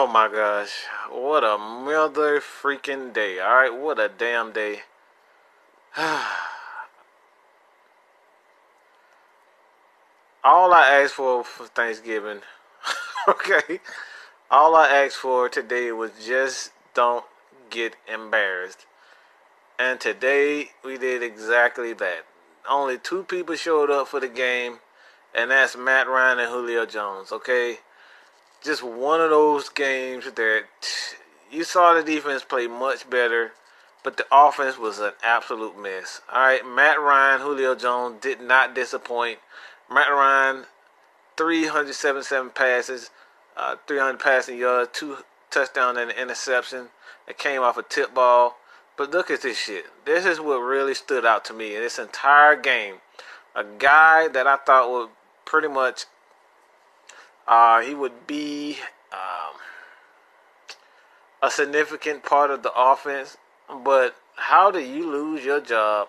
my gosh. What a mother freaking day. Alright, what a damn day. All I asked for Thanksgiving, okay? All I asked for today was just don't get embarrassed. And today we did exactly that. Only two people showed up for the game, and that's Matt Ryan and Julio Jones, okay? Just one of those games that you saw the defense play much better, but the offense was an absolute mess. All right, Matt Ryan, Julio Jones did not disappoint. Matt Ryan, 377 passes, 300 passing yards, 2 touchdowns and an interception. It came off a tip ball. But look at this shit. This is what really stood out to me in this entire game. A guy that I thought would pretty much he would be a significant part of the offense. But how do you lose your job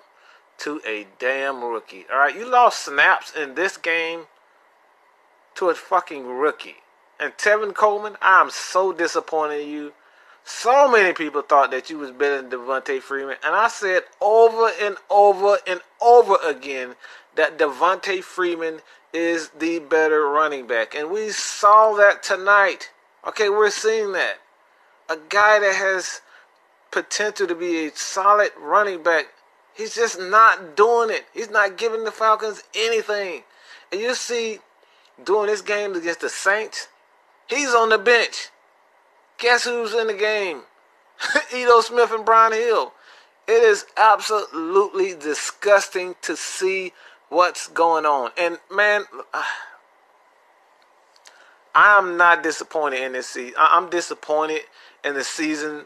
to a damn rookie? All right, you lost snaps in this game to a fucking rookie. And Tevin Coleman, I'm so disappointed in you. So many people thought that you was better than Devontae Freeman. And I said over and over and over again that Devontae Freeman is the better running back. And we saw that tonight. Okay, we're seeing that. A guy that has potential to be a solid running back, he's just not doing it. He's not giving the Falcons anything. And you see, during this game against the Saints, he's on the bench. Guess who's in the game? Edo Smith and Brian Hill. It is absolutely disgusting to see what's going on. And, man, I'm not disappointed in this season. I'm disappointed in the season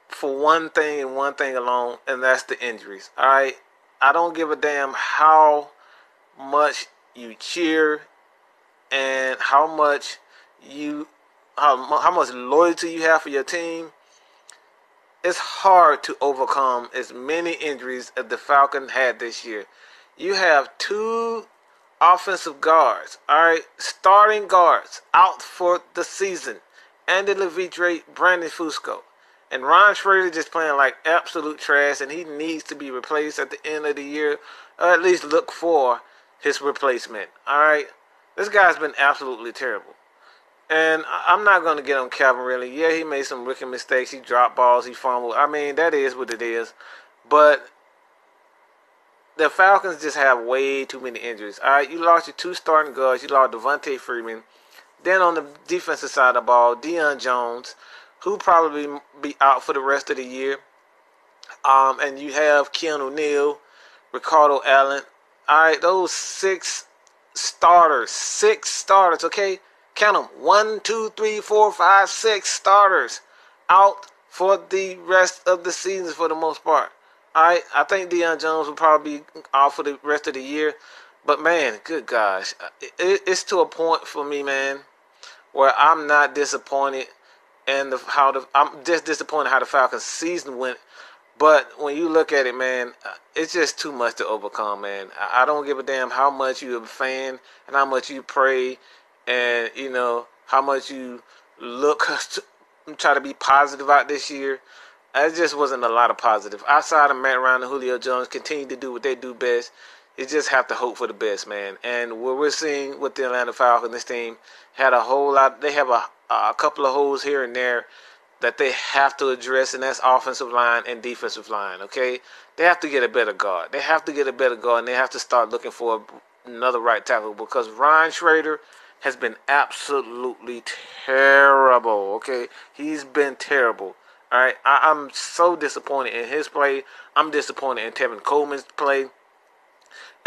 for one thing and one thing alone, and that's the injuries. All right? I don't give a damn how much you cheer and how much loyalty you have for your team. It's hard to overcome as many injuries as the Falcons had this year. You have 2 offensive guards, all right, starting guards out for the season. Andy Levitre, Brandon Fusco. And Ron Schrader just playing like absolute trash, and he needs to be replaced at the end of the year, or at least look for his replacement, all right? This guy's been absolutely terrible. And I'm not going to get on Calvin Ridley. Yeah, he made some rookie mistakes. He dropped balls. He fumbled. I mean, that is what it is. But the Falcons just have way too many injuries. All right, you lost your 2 starting guards. You lost Devontae Freeman. Then on the defensive side of the ball, Deion Jones, who probably be out for the rest of the year. And you have Keanu Neal, Ricardo Allen. All right, those 6 starters, okay? Count them. 1, 2, 3, 4, 5, 6 starters out for the rest of the season for the most part. All right, I think Deion Jones will probably be out for the rest of the year. But, man, good gosh. It's to a point for me, man, where I'm not disappointed in I'm just disappointed how the Falcons season went. But when you look at it, man, it's just too much to overcome, man. I don't give a damn how much you're a fan and how much you pray and, you know, how much you try to be positive out this year. It just wasn't a lot of positive. Outside of Matt Ryan and Julio Jones continue to do what they do best, you just have to hope for the best, man. And what we're seeing with the Atlanta Falcons, this team had a whole lot. They have a couple of holes here and there that they have to address, and that's offensive line and defensive line, okay? They have to get a better guard. They have to get a better guard, and they have to start looking for another right tackle because Ryan Schrader has been absolutely terrible, okay? He's been terrible, all right? I'm so disappointed in his play. I'm disappointed in Tevin Coleman's play.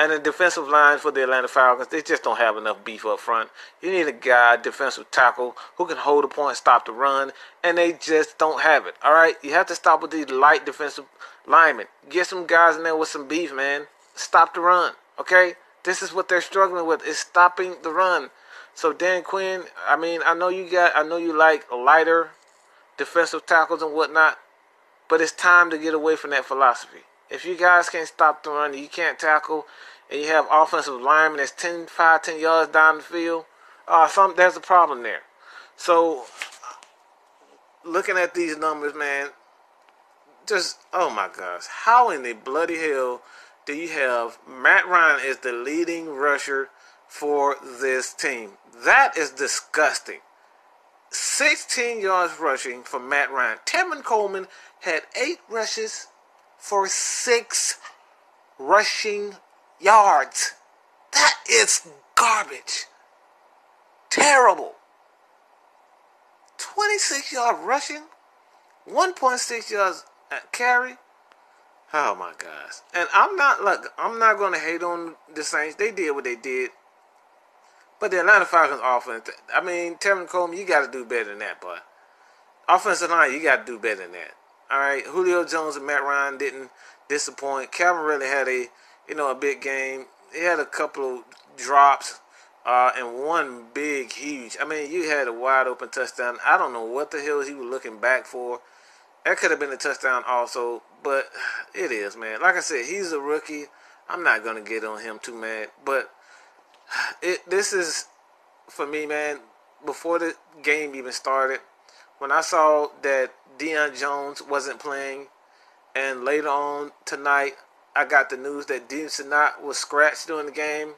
And the defensive line for the Atlanta Falcons, they just don't have enough beef up front. You need a guy, defensive tackle, who can hold the point, stop the run, and they just don't have it, all right? You have to stop with these light defensive linemen. Get some guys in there with some beef, man. Stop the run, okay? This is what they're struggling with, is stopping the run. So Dan Quinn, I mean, I know you like lighter defensive tackles and whatnot, but it's time to get away from that philosophy. If you guys can't stop the run, you can't tackle, and you have offensive linemen that's 10 yards down the field, there's a problem there. So, looking at these numbers, man, just, oh my gosh. How in the bloody hell do you have Matt Ryan as the leading rusher for this team? That is disgusting. 16 yards rushing for Matt Ryan. Tevin Coleman had 8 rushes for 6 rushing yards. That is garbage. Terrible. 26-yard rushing, 1.6 yards at carry. Oh my gosh. And I'm not going to hate on the Saints. They did what they did. But the Atlanta Falcons offense, I mean, Tevin Coleman, you got to do better than that, boy. Offensive line, you got to do better than that. All right, Julio Jones and Matt Ryan didn't disappoint. Calvin really had a big game. He had a couple of drops and one big, huge. I mean, you had a wide open touchdown. I don't know what the hell he was looking back for. That could have been a touchdown also, but it is, man. Like I said, he's a rookie. I'm not going to get on him too mad, but this is, for me, man, before the game even started, when I saw that Deion Jones wasn't playing, and later on tonight, I got the news that Dean Sinat was scratched during the game,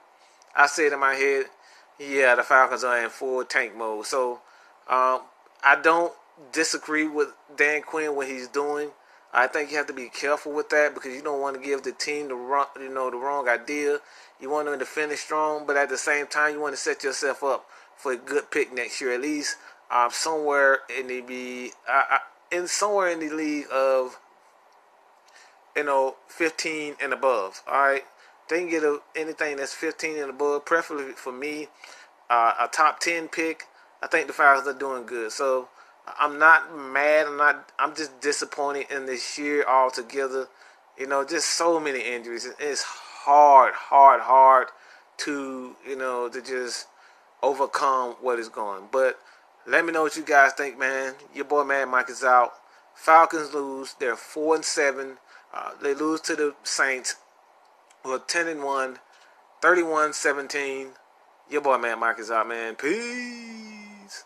I said in my head, yeah, the Falcons are in full tank mode. So, I don't disagree with Dan Quinn what he's doing. I think you have to be careful with that because you don't want to give the team the wrong idea. You want them to finish strong, but at the same time, you want to set yourself up for a good pick next year, at least somewhere in the league of 15 and above. All right, they can get anything that's 15 and above, preferably for me, a top 10 pick. I think the Falcons are doing good. So I'm not mad. I'm just disappointed in this year altogether. Just so many injuries. It's hard to to just overcome what is going. But let me know what you guys think, man. Your boy Mad Mike is out. Falcons lose. They're 4-7. They lose to the Saints. Who are 10-1, 31-17. Your boy Mad Mike is out, man. Peace.